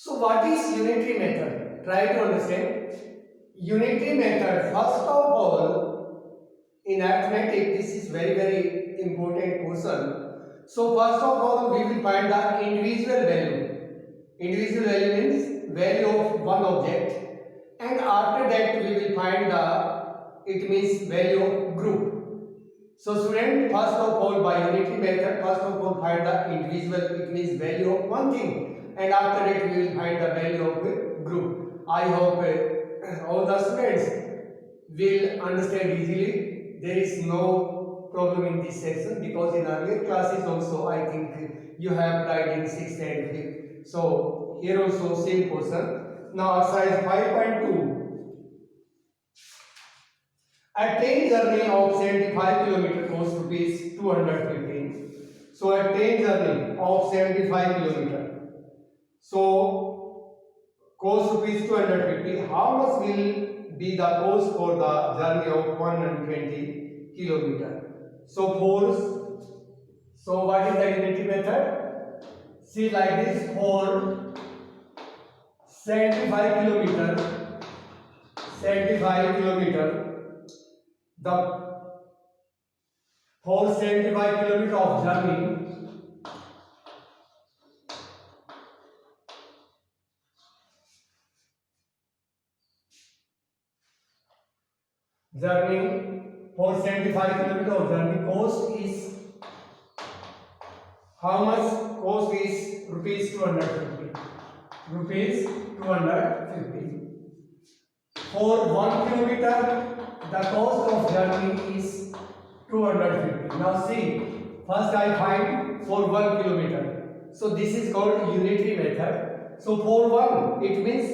So what is unitary method? Try to understand. Unitary method, first of all, in arithmetic, this is very important portion. So first of all, we will find the individual value. Individual value means value of one object, and after that we will find it means value of group. So student, first of all, by unitary method, first of all find the individual, it means value of one thing, and after that we will find the value of a group. I hope all the students will understand easily. There is no problem in this section, because in earlier classes also I think you have tried in 6th and 5th. So here also same portion. Now exercise 5.2. A train journey of 75 km costs rupees 215. So a train journey of 75 km. So cost rupees 250. How much will be the cost for the journey of 120 km? So what is the unitary method? See like this, for 75 kilometer, the for 75 km of journey, for 75 km of journey, cost is how much? Cost is rupees 250. Rupees 250. For 1 kilometer, the cost of journey is 250. Now see, first I find for 1 kilometer. So this is called unitary method. So for 1, it means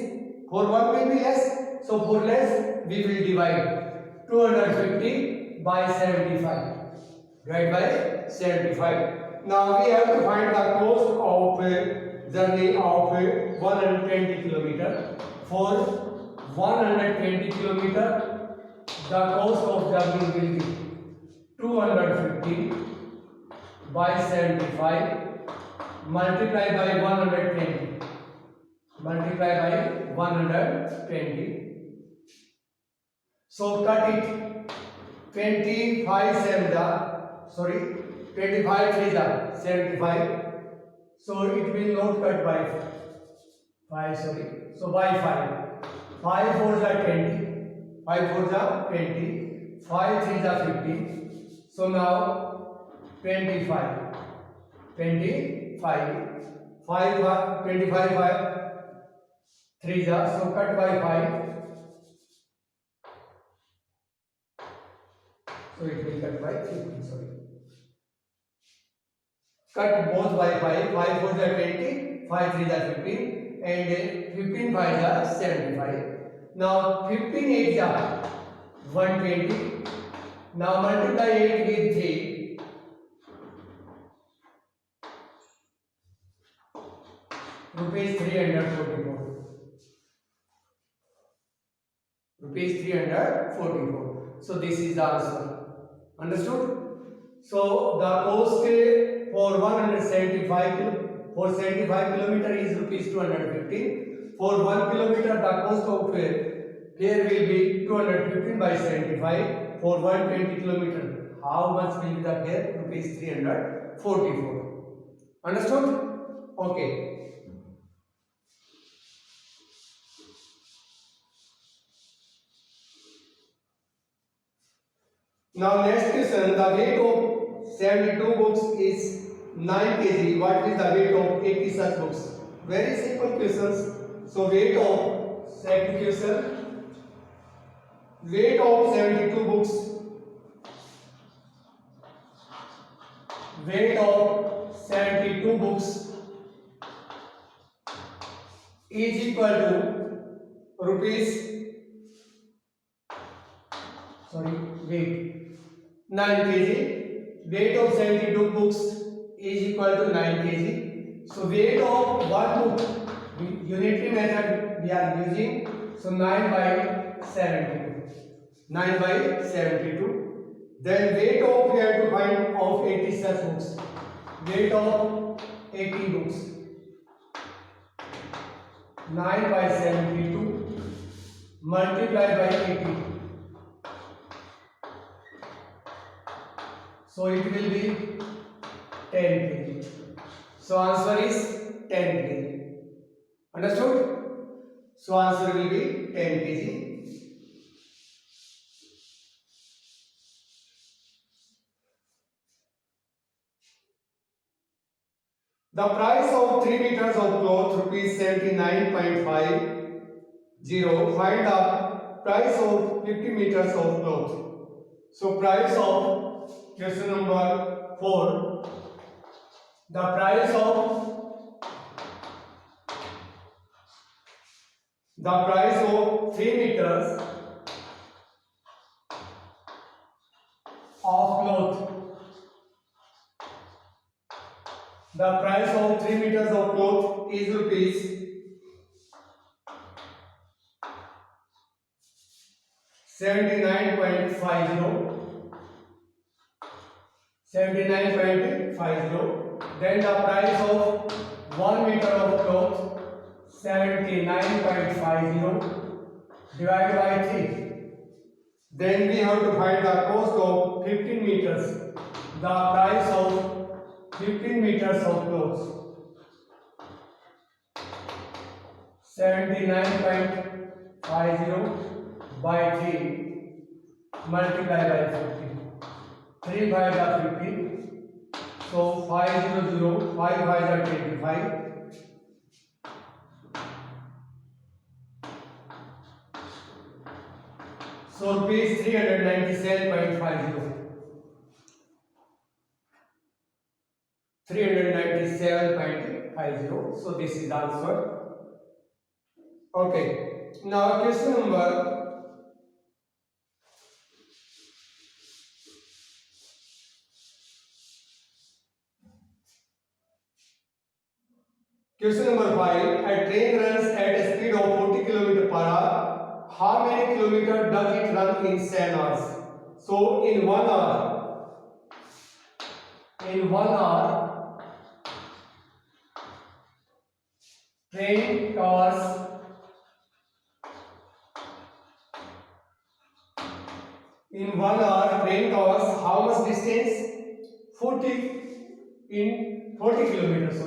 for 1 will be less. So for less, we will divide 250 by 75. Divide by 75. Now we have to find the cost of journey of 120 kilometer. For 120 kilometer, the cost of journey will be 250 by 75 multiply by 120. Multiply by 120. So cut it. 25 3 75. So it will not cut by 5. So by 5. 5 4s are 20. 5 4s are 20. 5 3s are 15. So now 25. 5 25 3s are, so cut by 5. So it will cut by 15. Cut both by 5. 5 4s are 20. 5 3s are 15. And 15 5s are 75. Now 15 8s are 120. Now multiply 8 with 3. Rupees 344. Rupees 344. So this is the answer. Understood? So the cost for 75 kilometer is rupees 215. For 1 kilometer, the cost of fare will be 215 by 75. For 120 kilometer, how much will be the fare? Rupees 344. Understood? Okay. Now next question, the weight of 72 books is 9 kg. What is the weight of 80 such books? Very simple questions. So weight of 72 books. Weight of 72 books is equal to weight 9 kg. Weight of 72 books is equal to 9 kg. So weight of one book, unitary method we are using. So 9 by 72. 9 by 72. Then weight of, we have to find of 80 such books. Weight of 80 books. 9 by 72 multiplied by 80. So it will be 10 kg. So answer is 10 kg. Understood? So answer will be 10 kg. The price of 3 meters of cloth rupees 79.50. Find the price of 50 meters of cloth. So price of question number 4. The price of 3 meters of cloth. The price of 3 meters of cloth is rupees 79.50. 79.50. Then the price of 1 meter of cloth 79.50 divided by 3. Then we have to find the cost of 15 meters. The price of 15 meters of cloth 79.50 by 3 multiplied by 50. 3 by the 50. So 500, 5 by the 25. So rupees 397.50. 397.50. So this is the answer. Okay. Now question number Question number 5. A train runs at a speed of 40 km per hour. How many kilometers does it run in 7 hours? So in 1 hour, train covers how much distance? 40 in 40 kilometers.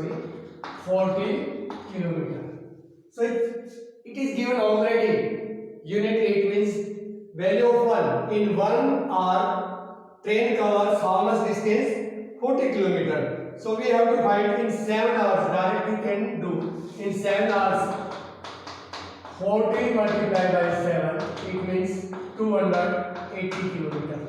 40 kilometer. So it is given already. Unit 8 means value of 1. In 1 hour, train covers how much distance? 40 kilometer. So we have to find in 7 hours. Directly can do. In 7 hours, 40 multiplied by 7, it means 280 kilometer.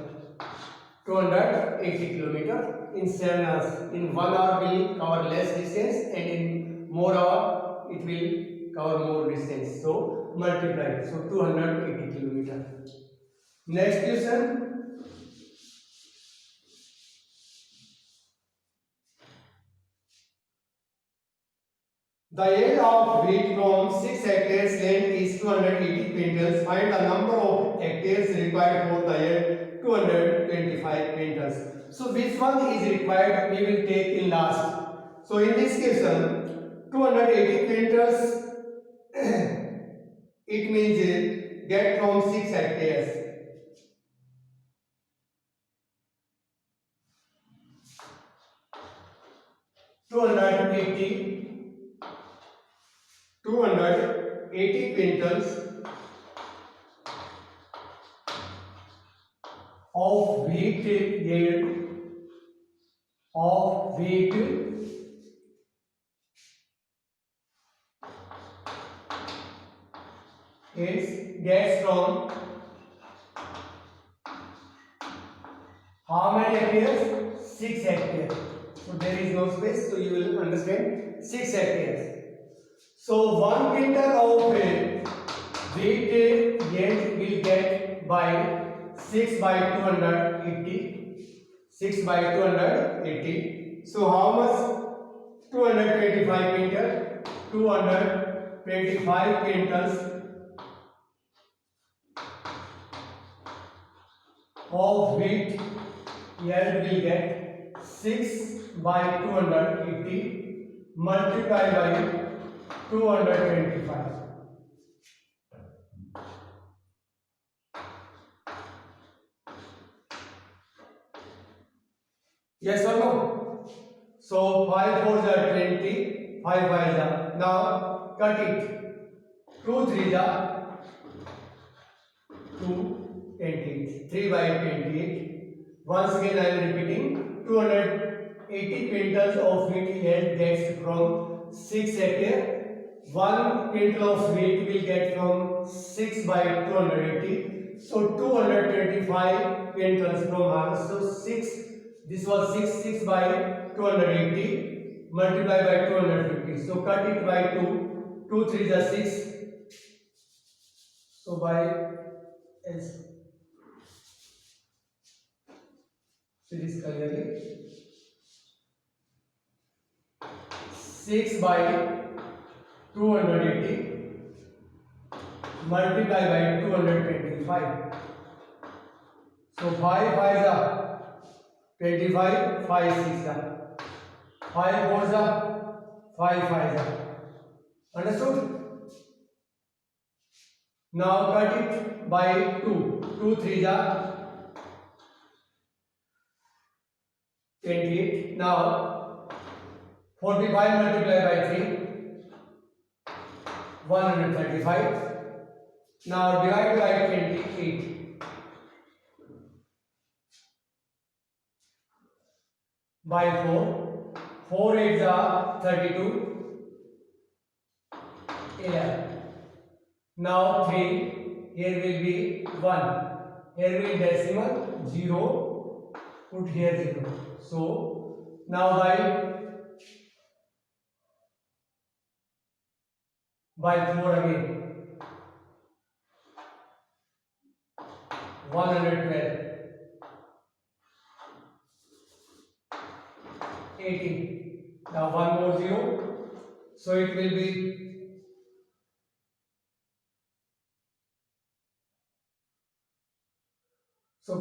280 kilometer in 7 hours. In 1 hour will cover less distance, and in more hour it will cover more distance. So multiply. So 280 kilometer. Next question. The yield of wheat from 6 hectares land is 280 quintals. Find the number of hectares required for the yield 225 quintals. So which one is required we will take in last. So in this question 280 quintals it means get from 6 hectares. Two hundred eighty quintals of wheat yield is gets from how many hectares? 6 hectares. So there is no space, so you will understand 6 hectares. So 1 quintal of wheat yield will get by 6 by 280. 6 by 280. So how much? 225 quintal. 225 quintals of wheat yield will get 6 by 280 multiplied by 225. Yes or no? So 5 4s are 20, 5 5s are. Now cut it. 2 3s are 228. 3 by 28. Once again I am repeating. 280 quintals of wheat yield gets from 6 hectare. 1 quintal of wheat will get from 6 by 280. So 225 quintals from harvest. So 6. This was 6 by 280 multiplied by 250. So cut it by 2. 2 3 is 6. So by S. See this clearly. 6 by 280 multiplied by 225. So 5 5 are 25, 5 6 are 5 4 are 5 5 are. Understood? Now cut it by 2. 2 3 are 28. Now 45 multiplied by 3, 135. Now divide by 28. By 4. 4 8s are 32. 11. Now 3. Here will be 1. Here will decimal 0. Put here 0. So now by 4 again. 112. 18. Now one more 0. So it will be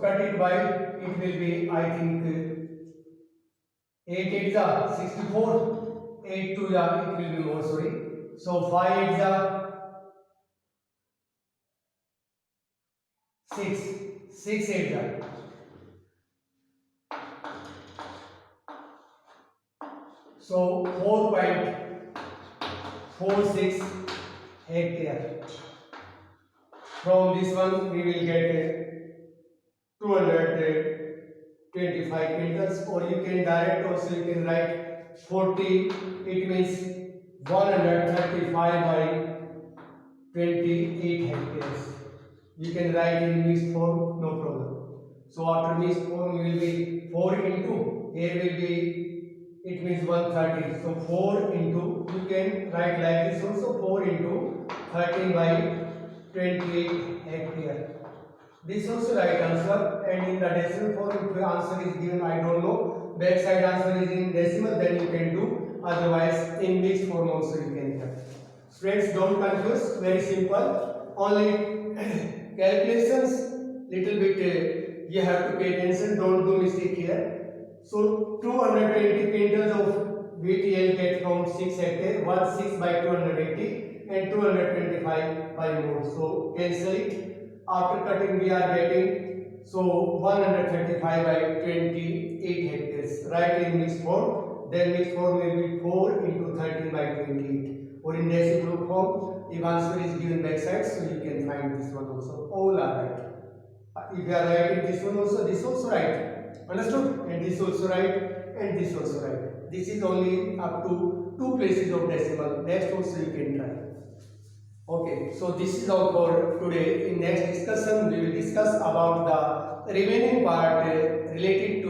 cut it by, it will be, I think 8 8s are 64. 8 2s are, it will be more, sorry. So 5 8s are 6. 6 8s are. So 4.46 hectare. From this one we will get 225 quintals, or you can direct also you can write 40. It means 135 by 28 hectares. You can write in mixed form, no problem. So after mixed form will be 4 into, here will be, it means 130. So 4 into, you can write like this also, 4 into 13 by 28 hectare. This also right answer, and in the decimal form if the answer is given I don't know, backside answer is in decimal, then you can do, otherwise in mixed form also you can have. Friends, don't confuse, very simple, only calculations little bit you have to pay attention, don't do mistake here. So 220 quintals of wheat yield get from 6 hectare, 1 6 by 280 and 225 by more. So cancel it. After cutting we are getting, so 135 by 28 hectares. Write in mixed form, then mixed form will be 4 into 13 by 28, or in decimal form if answer is given backside, so you can find this one also. All are right. If you are writing this one also, this also right. Understood? And this also right, and this also right. This is only up to 2 places of decimal. Next also you can try. Okay, so this is all for today. In next discussion, we will discuss about the remaining part related to